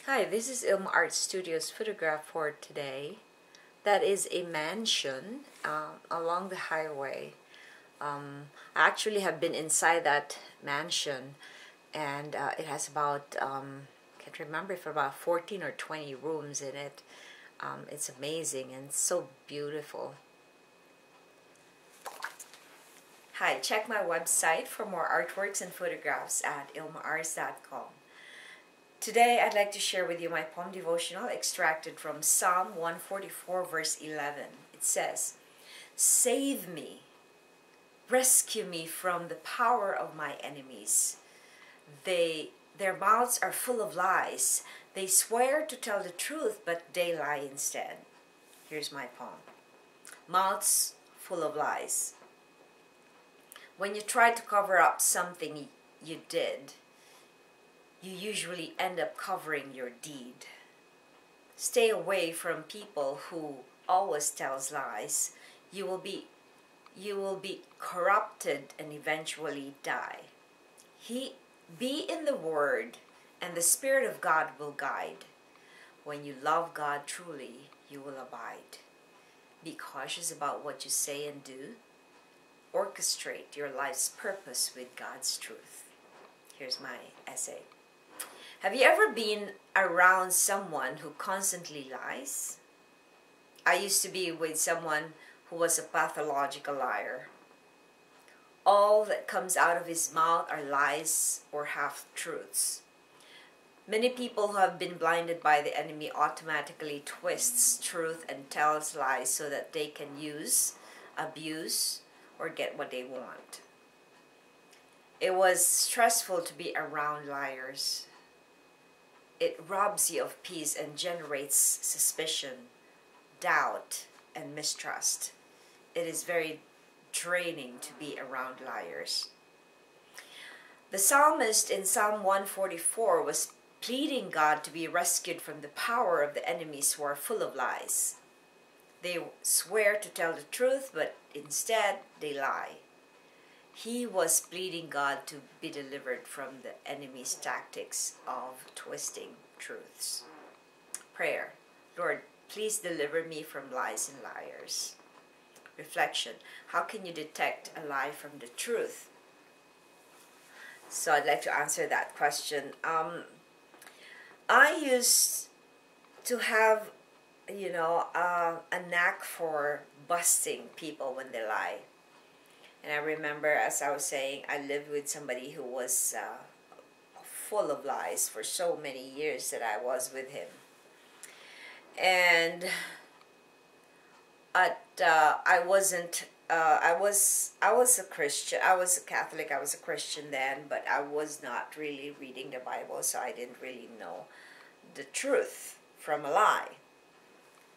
Hi, this is Ilma Art Studio's photograph for today. That is a mansion along the highway. I actually have been inside that mansion, and it has about, can't remember if about 14 or 20 rooms in it. It's amazing and so beautiful. Hi, check my website for more artworks and photographs at ilmaars.com. Today, I'd like to share with you my poem devotional extracted from Psalm 144, verse 11. It says, "Save me, rescue me from the power of my enemies. Their mouths are full of lies. They swear to tell the truth, but they lie instead." Here's my poem. Mouths full of lies. When you try to cover up something you did, you usually end up covering your deed. Stay away from people who always tells lies. You will be corrupted and eventually die. Be in the Word, and the Spirit of God will guide. When you love God truly, you will abide. Be cautious about what you say and do. Orchestrate your life's purpose with God's truth. Here's my essay. Have you ever been around someone who constantly lies? I used to be with someone who was a pathological liar. All that comes out of his mouth are lies or half-truths. Many people who have been blinded by the enemy automatically twists truth and tells lies so that they can use, abuse, or get what they want. It was stressful to be around liars. It robs you of peace and generates suspicion, doubt, and mistrust. It is very draining to be around liars. The psalmist in Psalm 144 was pleading God to be rescued from the power of the enemies who are full of lies. They swear to tell the truth, but instead they lie. He was pleading God to be delivered from the enemy's tactics of twisting truths. Prayer. Lord, please deliver me from lies and liars. Reflection. How can you detect a lie from the truth? So I'd like to answer that question. I used to have, a knack for busting people when they lie. And I remember, as I was saying, I lived with somebody who was full of lies for so many years that I was with him. And I was a Christian. I was a Catholic. I was a Christian then, but I was not really reading the Bible, so I didn't really know the truth from a lie.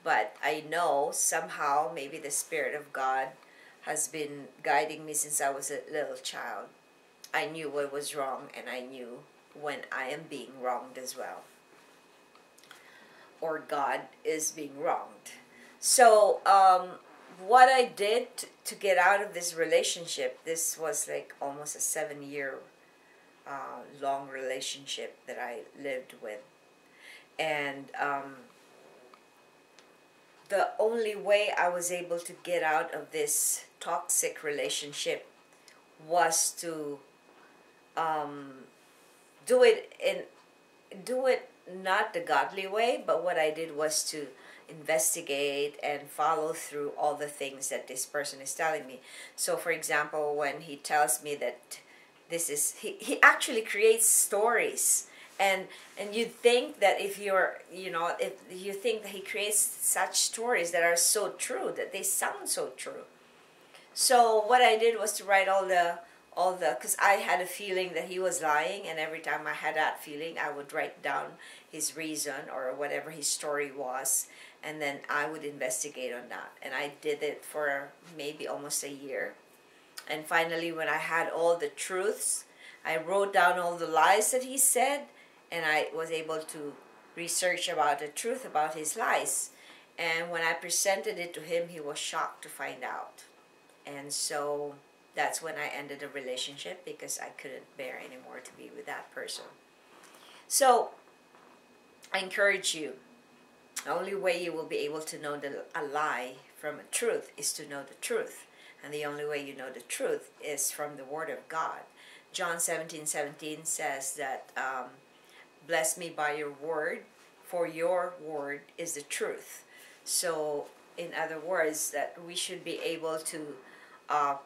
But I know somehow maybe the Spirit of God has been guiding me since I was a little child. I knew what was wrong, and I knew when I am being wronged as well, or God is being wronged. So what I did to get out of this relationship, this was like almost a 7-year long relationship that I lived with, and the only way I was able to get out of this toxic relationship was to do it not the godly way, but what I did was to investigate and follow through all the things that this person is telling me. So for example, when he tells me that this is, he actually creates stories. And you'd think that if you think that he creates such stories that are so true, that they sound so true. So what I did was to write all the, because I had a feeling that he was lying, and every time I had that feeling, I would write down his reason or whatever his story was, and then I would investigate on that. And I did it for maybe almost a year. And finally, when I had all the truths, I wrote down all the lies that he said, and I was able to research about the truth about his lies. And when I presented it to him, he was shocked to find out. And so that's when I ended the relationship, because I couldn't bear anymore to be with that person. So I encourage you, the only way you will be able to know a lie from a truth is to know the truth. And the only way you know the truth is from the Word of God. John 17:17 says that, bless me by your word, for your word is the truth. So, in other words, that we should be able to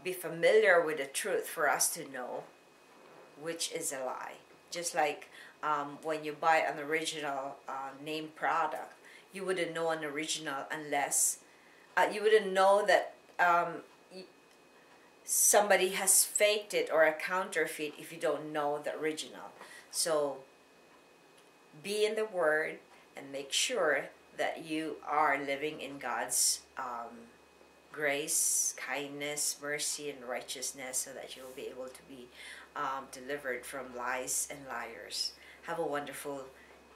be familiar with the truth for us to know which is a lie. Just like when you buy an original name product, you wouldn't know an original unless you wouldn't know that somebody has faked it or a counterfeit if you don't know the original. So be in the Word and make sure that you are living in God's grace, kindness, mercy, and righteousness, so that you will be able to be delivered from lies and liars. Have a wonderful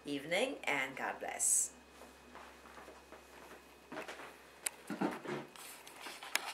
evening, and God bless.